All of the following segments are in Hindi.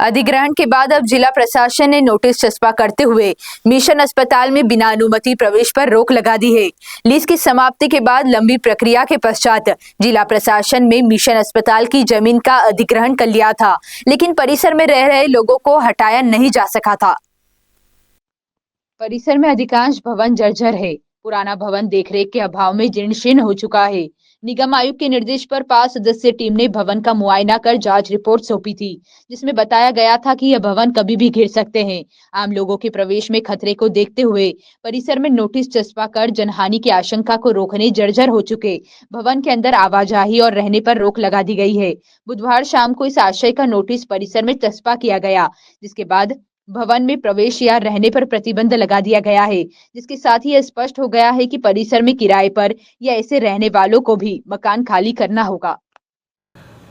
अधिग्रहण के बाद अब जिला प्रशासन ने नोटिस चस्पा करते हुए मिशन अस्पताल में बिना अनुमति प्रवेश पर रोक लगा दी है। लीज की समाप्ति के बाद लंबी प्रक्रिया के पश्चात जिला प्रशासन में मिशन अस्पताल की जमीन का अधिग्रहण कर लिया था, लेकिन परिसर में रह रहे लोगों को हटाया नहीं जा सका था। परिसर में अधिकांश भवन जर्जर है। पुराना भवन देखरेख के अभाव में जीर्ण शीर्ण हो चुका है। निगम आयुक्त के निर्देश पर 5 सदस्यीय टीम ने भवन का मुआयना कर जांच रिपोर्ट सौंपी थी, जिसमें बताया गया था कि यह भवन कभी भी गिर सकते हैं। आम लोगों के प्रवेश में खतरे को देखते हुए परिसर में नोटिस चस्पा कर जनहानि की आशंका को रोकने जर्जर हो चुके भवन के अंदर आवाजाही और रहने पर रोक लगा दी गई है। बुधवार शाम को इस आशय का नोटिस परिसर में चस्पा किया गया, जिसके बाद भवन में प्रवेश या रहने पर प्रतिबंध लगा दिया गया है, जिसके साथ ही यह स्पष्ट हो गया है कि परिसर में किराए पर या ऐसे रहने वालों को भी मकान खाली करना होगा।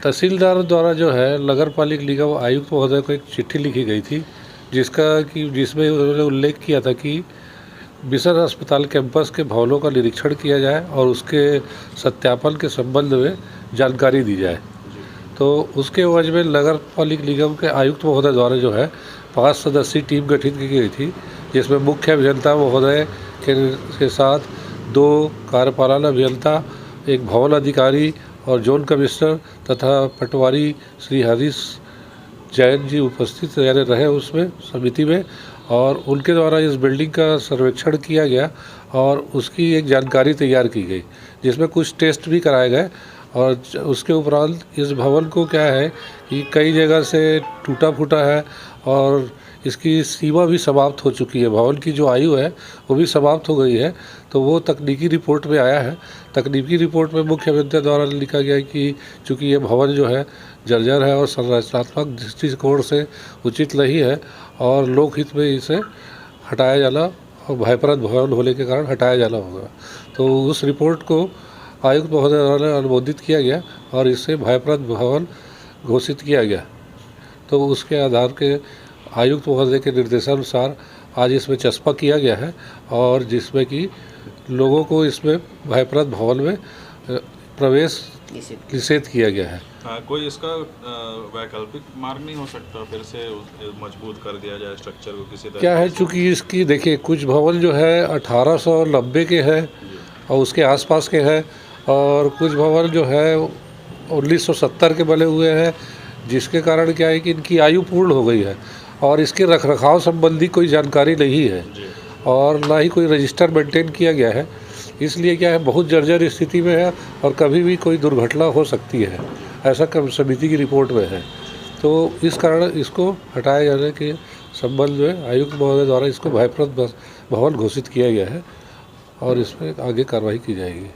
तहसीलदार द्वारा जो है नगर पालिक निगम आयुक्त महोदय को एक चिट्ठी लिखी गई थी, जिसमें उन्होंने उल्लेख किया था कि मिशन अस्पताल कैंपस के भवनों का निरीक्षण किया जाए और उसके सत्यापन के संबंध में जानकारी दी जाए। तो उसके एवज में नगर पालिक निगम के आयुक्त महोदय द्वारा जो है 5 सदस्यीय टीम गठित की गई थी, जिसमें मुख्य अभियंता महोदय के साथ 2 कार्यपालन अभियंता, 1 भवन अधिकारी और जोन कमिश्नर तथा पटवारी श्री हरीश जैन जी उपस्थित रहे उसमें समिति में, और उनके द्वारा इस बिल्डिंग का सर्वेक्षण किया गया और उसकी एक जानकारी तैयार की गई, जिसमें कुछ टेस्ट भी कराए गए। और उसके उपरांत इस भवन को क्या है कि कई जगह से टूटा फूटा है और इसकी सीमा भी समाप्त हो चुकी है। भवन की जो आयु है वो भी समाप्त हो गई है। तो वो तकनीकी रिपोर्ट में आया है। तकनीकी रिपोर्ट में मुख्य अभियंता द्वारा लिखा गया है कि चूँकि ये भवन जो है जर्जर है और संरचनात्मक दृष्टिकोण से उचित नहीं है और लोकहित में इसे हटाया जाना और भयप्रद भवन होने के कारण हटाया जाना होगा। तो उस रिपोर्ट को आयुक्त महोदय द्वारा अनुमोदित किया गया और इससे भयप्रद भवन घोषित किया गया। तो उसके आधार के आयुक्त महोदय के निर्देशानुसार आज इसमें चस्पा किया गया है और जिसमें कि लोगों को इसमें भयप्रद भवन में प्रवेश निषेध किया गया है। कोई इसका वैकल्पिक मार्ग नहीं हो सकता, फिर से मजबूत कर दिया जाए स्ट्रक्चर को किसी तरह? क्या है, चूँकि इसकी देखिए कुछ भवन जो है 1890 के हैं और उसके आसपास के हैं, और कुछ भवन जो है 1970 के बने हुए हैं, जिसके कारण क्या है कि इनकी आयु पूर्ण हो गई है और इसके रखरखाव संबंधी कोई जानकारी नहीं है और ना ही कोई रजिस्टर मेंटेन किया गया है। इसलिए क्या है, बहुत जर्जर स्थिति में है और कभी भी कोई दुर्घटना हो सकती है, ऐसा समिति की रिपोर्ट में है। तो इस कारण इसको हटाए जाने के संबंध में आयुक्त महोदय द्वारा इसको भयप्रद भवन घोषित किया गया है और इसमें आगे कार्रवाई की जाएगी।